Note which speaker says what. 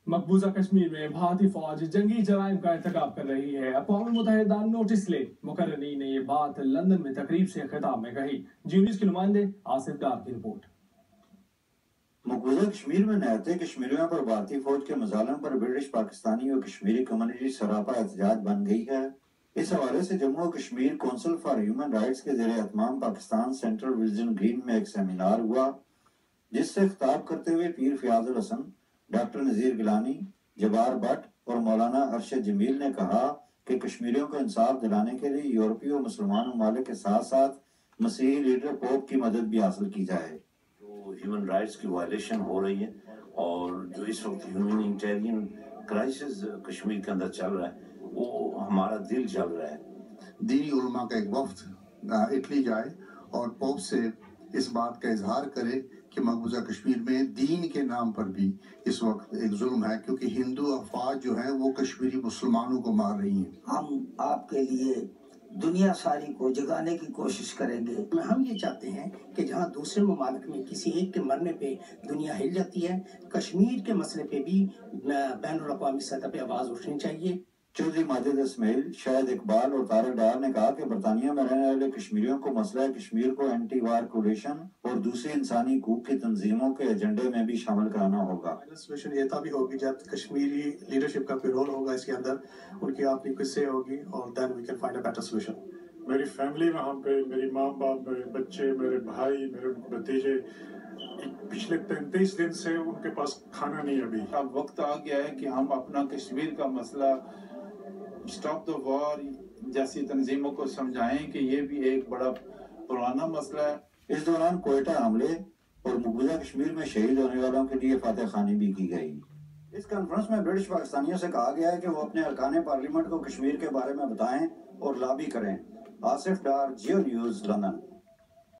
Speaker 1: मकबूजा कश्मीर में भारतीय फौज जंगी जराइम का इर्तिकाब कर रही है। अक़वाम मुत्तहिदा नोटिस ले। मुकर्ररीन ने ये बात लंदन में तकरीब से खिताब में कही। जी न्यूज़ के नुमाइंदे आसिफ डार की रिपोर्ट।
Speaker 2: मकबूजा कश्मीर में नहते कश्मीरियों पर भारतीय फौज के मजालम पर ब्रिटिश पाकिस्तानी और कश्मीरी कम्युनिटी सरापा एहतजाज बन गई है। इस हवाले से जम्मू और Kashmir council for human rights के ज़ेरे एहतमाम पाकिस्तान सेंट्रल विजन ग्रीन में एक सेमिनार हुआ, जिससे खिताब करते हुए पीर फयाजुल हसन, डॉक्टर नज़ीर गिलानी, जबार भट्ट और मौलाना अरशद जमील ने कहा कि कश्मीरियों को इंसाफ दिलाने के लिए यूरोपीय और मुसलमान ममालिक के साथ साथ मसीही लीडर पोप की मदद भी हासिल की जाए।
Speaker 3: जो ह्यूमन राइट्स की वायलेशन हो रही है और जो इस वक्त ह्यूमैनिटेरियन क्राइसिस कश्मीर के अंदर चल रहा है, वो हमारा दिल जल रहा है।
Speaker 4: दीनी उलमा का एक वफ्द इटली जाए और पोप से इस बात का इजहार करे कि मकबूजा कश्मीर में दीन के नाम पर भी इस वक्त एक जुल्म है, क्योंकि हिंदू अफवाज जो हैं वो कश्मीरी मुसलमानों को मार रही हैं।
Speaker 5: हम आपके लिए दुनिया सारी को जगाने की कोशिश करेंगे।
Speaker 6: हम ये चाहते हैं कि जहाँ दूसरे ममालिक में किसी एक के मरने पे दुनिया हिल जाती है, कश्मीर के मसले पे भी बैनुल-अक़वामी सतह पे आवाज़ उठनी चाहिए।
Speaker 2: चौधरी माजिद इस्माइल, शाहिद इकबाल और तारिक डार ने कहा कि बरतानिया में रहने वाले कश्मीरियों को मसला कश्मीर को एंटी वार कोलिशन और दूसरी इंसानी हकूक की तंजीमों के एजेंडे में भी शामिल कराना होगा।
Speaker 7: सोल्यूशन ये तभी होगी जब कश्मीरी लीडरशिप का कोई रोल होगा इसके अंदर, उनकी अपनी किस्से होगी और then we can find a better solution.
Speaker 8: मेरी फैमिली वहाँ पे, मेरी माँ बाप, मेरे बच्चे, मेरे भाई, मेरे भतीजे, पिछले 33 दिन से उनके पास खाना नहीं। अभी
Speaker 9: अब वक्त आ गया है कि हम अपना कश्मीर का मसला स्टॉप द वॉर जैसी तंजीमों को समझाएं कि ये भी एक बड़ा पुराना मसला है।
Speaker 2: इस दौरान कोयटा हमले और मकबूजा कश्मीर में शहीद होने वालों के लिए फातह खानी भी की गई। इस कॉन्फ्रेंस में ब्रिटिश पाकिस्तानियों से कहा गया है कि वो अपने अरकान पार्लियामेंट को कश्मीर के बारे में बताएं और लॉबी करें। आसिफ डार, जियो न्यूज़, लंदन।